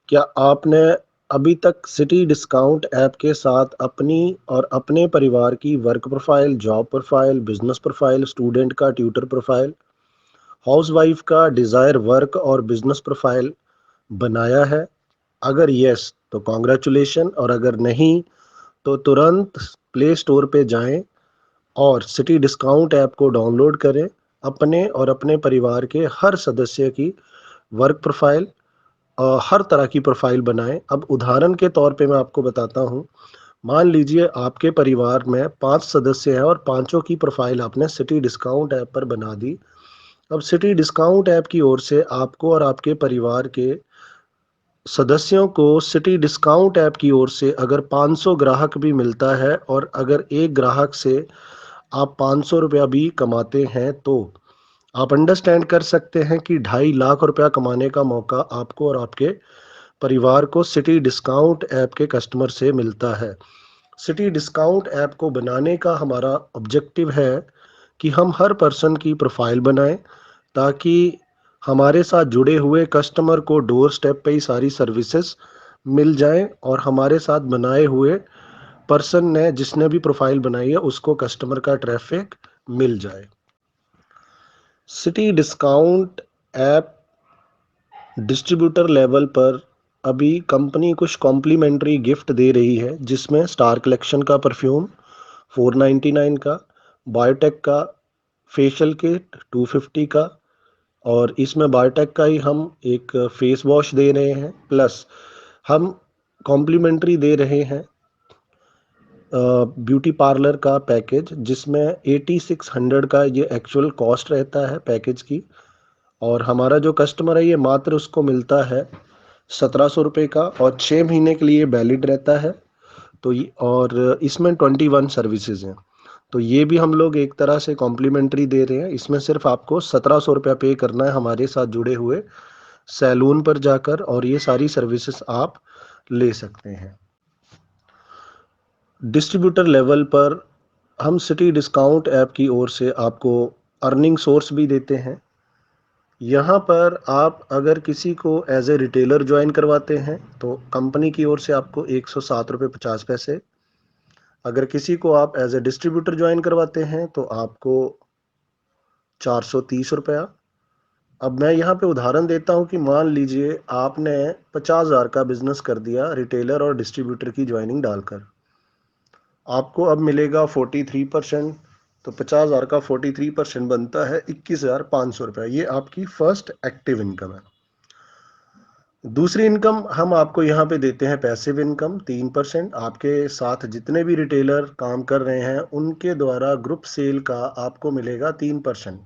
क्या आपने अभी तक सिटी डिस्काउंट ऐप के साथ अपनी और अपने परिवार की work profile, job profile, business profile, student का ट्यूटर प्रोफाइल, हाउसवाइफ का डिज़ायर वर्क और बिजनेस प्रोफाइल बनाया है? अगर यस, तो कॉन्ग्रेचुलेशन, और अगर नहीं, तो तुरंत प्ले स्टोर पे जाएं और सिटी डिस्काउंट ऐप को डाउनलोड करें। अपने और अपने परिवार के हर सदस्य की वर्क प्रोफाइल, हर तरह की प्रोफाइल बनाएं। अब उदाहरण के तौर पे मैं आपको बताता हूँ। मान लीजिए आपके परिवार में 5 सदस्य हैं और पांचों की प्रोफाइल आपने सिटी डिस्काउंट ऐप पर बना दी। अब सिटी डिस्काउंट ऐप की ओर से आपको और आपके परिवार के सदस्यों को सिटी डिस्काउंट ऐप की ओर से अगर 500 ग्राहक भी मिलता है और अगर एक ग्राहक से आप 500 रुपया भी कमाते हैं, तो आप अंडरस्टैंड कर सकते हैं कि 2.5 लाख रुपया कमाने का मौका आपको और आपके परिवार को सिटी डिस्काउंट ऐप के कस्टमर से मिलता है। सिटी डिस्काउंट ऐप को बनाने का हमारा ऑब्जेक्टिव है कि हम हर पर्सन की प्रोफाइल बनाएं, ताकि हमारे साथ जुड़े हुए कस्टमर को डोर स्टेप पे ही सारी सर्विसेज मिल जाएं और हमारे साथ बनाए हुए पर्सन ने जिसने भी प्रोफाइल बनाई है उसको कस्टमर का ट्रैफिक मिल जाए। City discount app distributor level पर अभी कंपनी कुछ कॉम्प्लीमेंट्री गिफ्ट दे रही है, जिसमें स्टार कलेक्शन का परफ्यूम 499 का, बायोटेक का फेशियल किट 250 का, और इसमें बायोटेक का ही हम एक फेस वॉश दे रहे हैं, प्लस हम कॉम्प्लीमेंट्री दे रहे हैं ब्यूटी पार्लर का पैकेज, जिसमें 8600 का ये एक्चुअल कॉस्ट रहता है पैकेज की, और हमारा जो कस्टमर है ये मात्र उसको मिलता है 1700 रुपये का, और 6 महीने के लिए वैलिड रहता है। तो और इसमें 21 सर्विसेज हैं। तो ये भी हम लोग एक तरह से कॉम्प्लीमेंट्री दे रहे हैं। इसमें सिर्फ आपको 1700 रुपया पे करना है हमारे साथ जुड़े हुए सैलून पर जाकर, और ये सारी सर्विसेज आप ले सकते हैं। डिस्ट्रीब्यूटर लेवल पर हम सिटी डिस्काउंट ऐप की ओर से आपको अर्निंग सोर्स भी देते हैं। यहाँ पर आप अगर किसी को एज ए रिटेलर ज्वाइन करवाते हैं तो कंपनी की ओर से आपको 107 रुपये 50 पैसे। अगर किसी को आप एज ए डिस्ट्रीब्यूटर ज्वाइन करवाते हैं तो आपको 430 रुपया। अब मैं यहाँ पे उदाहरण देता हूँ कि मान लीजिए आपने 50,000 का बिजनेस कर दिया रिटेलर और डिस्ट्रीब्यूटर की ज्वाइनिंग डालकर, आपको अब मिलेगा 43%। तो 50,000 का 43% बनता है 21,500 रुपया। ये आपकी फर्स्ट एक्टिव इनकम है। दूसरी इनकम हम आपको यहाँ पे देते हैं पैसिव इनकम 3%। आपके साथ जितने भी रिटेलर काम कर रहे हैं उनके द्वारा ग्रुप सेल का आपको मिलेगा 3%।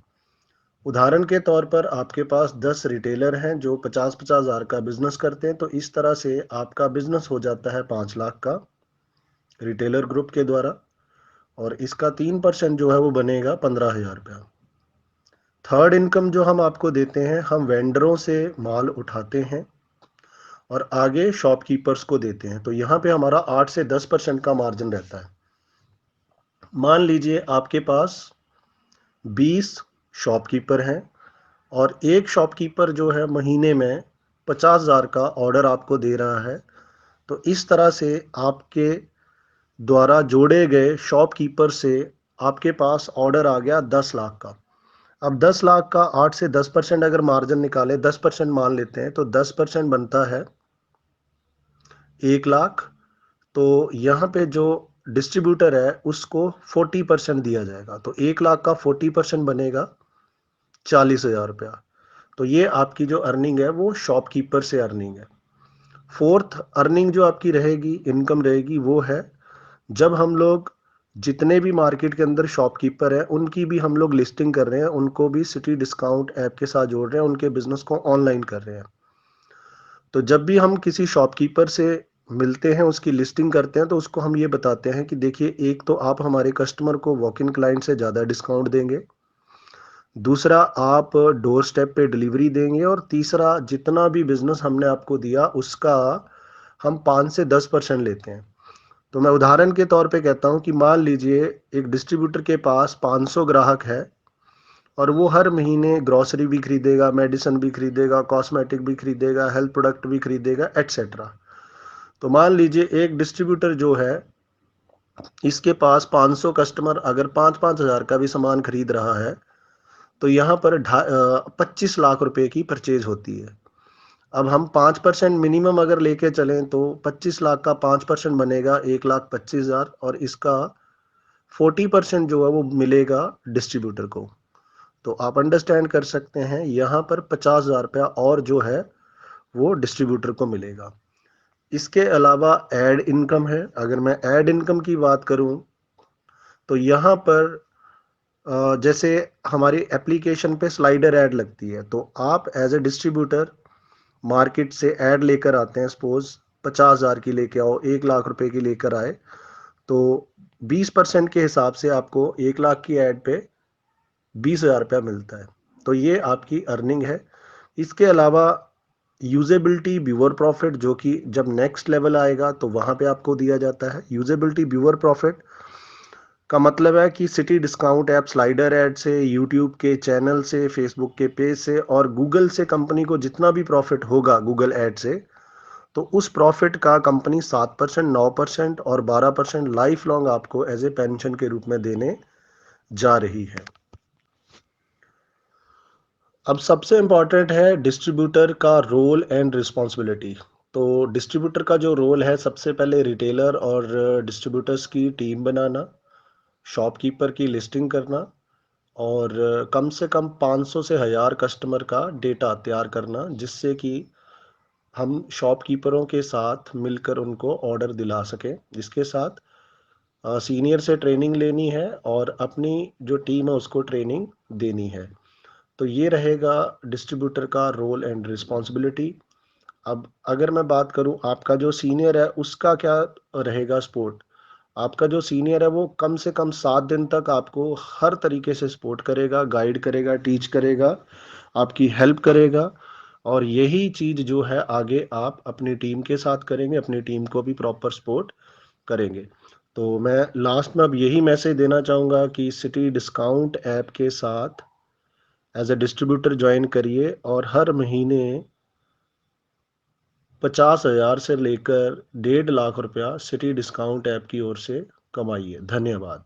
उदाहरण के तौर पर आपके पास 10 रिटेलर हैं जो 50,000 का बिजनेस करते हैं, तो इस तरह से आपका बिजनेस हो जाता है 5 लाख का रिटेलर ग्रुप के द्वारा, और इसका 3% जो है वो बनेगा 15,000 रुपया। थर्ड इनकम जो हम आपको देते हैं, हम वेंडरों से माल उठाते हैं और आगे शॉपकीपर्स को देते हैं। तो यहाँ पे हमारा 8 से 10% का मार्जिन रहता है। मान लीजिए आपके पास 20 शॉपकीपर हैं और एक शॉपकीपर जो है महीने में 50,000 का ऑर्डर आपको दे रहा है, तो इस तरह से आपके द्वारा जोड़े गए शॉपकीपर से आपके पास ऑर्डर आ गया 10 लाख का। अब 10 लाख का 8 से 10% अगर मार्जिन निकाले, 10% मान लेते हैं, तो 10% बनता है 1 लाख। तो यहाँ पे जो डिस्ट्रीब्यूटर है उसको 40% दिया जाएगा, तो 1 लाख का 40% बनेगा 40,000 रुपया। तो ये आपकी जो अर्निंग है वो शॉपकीपर से अर्निंग है। फोर्थ अर्निंग जो आपकी रहेगी, इनकम रहेगी, वो है जब हम लोग जितने भी मार्केट के अंदर शॉपकीपर हैं उनकी भी हम लोग लिस्टिंग कर रहे हैं, उनको भी सिटी डिस्काउंट ऐप के साथ जोड़ रहे हैं, उनके बिजनेस को ऑनलाइन कर रहे हैं। तो जब भी हम किसी शॉपकीपर से मिलते हैं, उसकी लिस्टिंग करते हैं, तो उसको हम ये बताते हैं कि देखिए, एक तो आप हमारे कस्टमर को वॉक इन क्लाइंट से ज़्यादा डिस्काउंट देंगे, दूसरा आप डोर स्टेप पे डिलीवरी देंगे, और तीसरा जितना भी बिजनेस हमने आपको दिया उसका हम 5 से 10% लेते हैं। तो मैं उदाहरण के तौर पे कहता हूँ कि मान लीजिए एक डिस्ट्रीब्यूटर के पास 500 ग्राहक है और वो हर महीने ग्रॉसरी भी खरीदेगा, मेडिसिन भी खरीदेगा, कॉस्मेटिक भी खरीदेगा, हेल्थ प्रोडक्ट भी खरीदेगा, एट्सेट्रा। तो मान लीजिए एक डिस्ट्रीब्यूटर जो है, इसके पास 500 कस्टमर अगर 5-5 हज़ार का भी सामान खरीद रहा है, तो यहाँ पर 25 लाख रुपए की परचेज होती है। अब हम 5% मिनिमम अगर लेके चलें तो 25 लाख का 5% बनेगा 1,25,000, और इसका 40% जो है वो मिलेगा डिस्ट्रीब्यूटर को। तो आप अंडरस्टैंड कर सकते हैं यहाँ पर 50,000 रुपया और जो है वो डिस्ट्रीब्यूटर को मिलेगा। इसके अलावा एड इनकम है। अगर मैं एड इनकम की बात करूं तो यहाँ पर जैसे हमारी एप्लीकेशन पे स्लाइडर ऐड लगती है, तो आप एज ए डिस्ट्रीब्यूटर मार्केट से ऐड लेकर आते हैं, सपोज 50,000 की लेके आओ, 1 लाख रुपए की लेकर आए, तो 20% के हिसाब से आपको 1 लाख की ऐड पे 20,000 रुपया मिलता है। तो ये आपकी अर्निंग है। इसके अलावा यूजेबिलिटी व्यूअर प्रॉफिट, जो कि जब नेक्स्ट लेवल आएगा तो वहां पे आपको दिया जाता है। यूजेबिलिटी व्यूअर प्रॉफिट का मतलब है कि city discount app slider add से, यूट्यूब के चैनल से, फेसबुक के पेज से और गूगल से कंपनी को जितना भी प्रॉफिट होगा गूगल ऐड से, तो उस प्रॉफिट का कंपनी 7%, 9% और 12% लाइफ लॉन्ग आपको एज ए पेंशन के रूप में देने जा रही है। अब सबसे इंपॉर्टेंट है डिस्ट्रीब्यूटर का रोल एंड रिस्पॉन्सिबिलिटी। तो डिस्ट्रीब्यूटर का जो रोल है, सबसे पहले रिटेलर और डिस्ट्रीब्यूटर्स की टीम बनाना, शॉपकीपर की लिस्टिंग करना, और कम से कम 500 से 1000 कस्टमर का डेटा तैयार करना, जिससे कि हम शॉपकीपरों के साथ मिलकर उनको ऑर्डर दिला सकें। इसके साथ सीनियर से ट्रेनिंग लेनी है और अपनी जो टीम है उसको ट्रेनिंग देनी है। तो ये रहेगा डिस्ट्रीब्यूटर का रोल एंड रिस्पॉन्सिबिलिटी। अब अगर मैं बात करूं आपका जो सीनियर है उसका क्या रहेगा सपोर्ट। आपका जो सीनियर है वो कम से कम 7 दिन तक आपको हर तरीके से सपोर्ट करेगा, गाइड करेगा, टीच करेगा, आपकी हेल्प करेगा, और यही चीज जो है आगे आप अपनी टीम के साथ करेंगे, अपनी टीम को भी प्रॉपर सपोर्ट करेंगे। तो मैं लास्ट में अब यही मैसेज देना चाहूँगा कि सिटी डिस्काउंट ऐप के साथ एज ए डिस्ट्रीब्यूटर ज्वाइन करिए और हर महीने 50,000 से लेकर 1.5 लाख रुपया सिटी डिस्काउंट ऐप की ओर से कमाइए। धन्यवाद।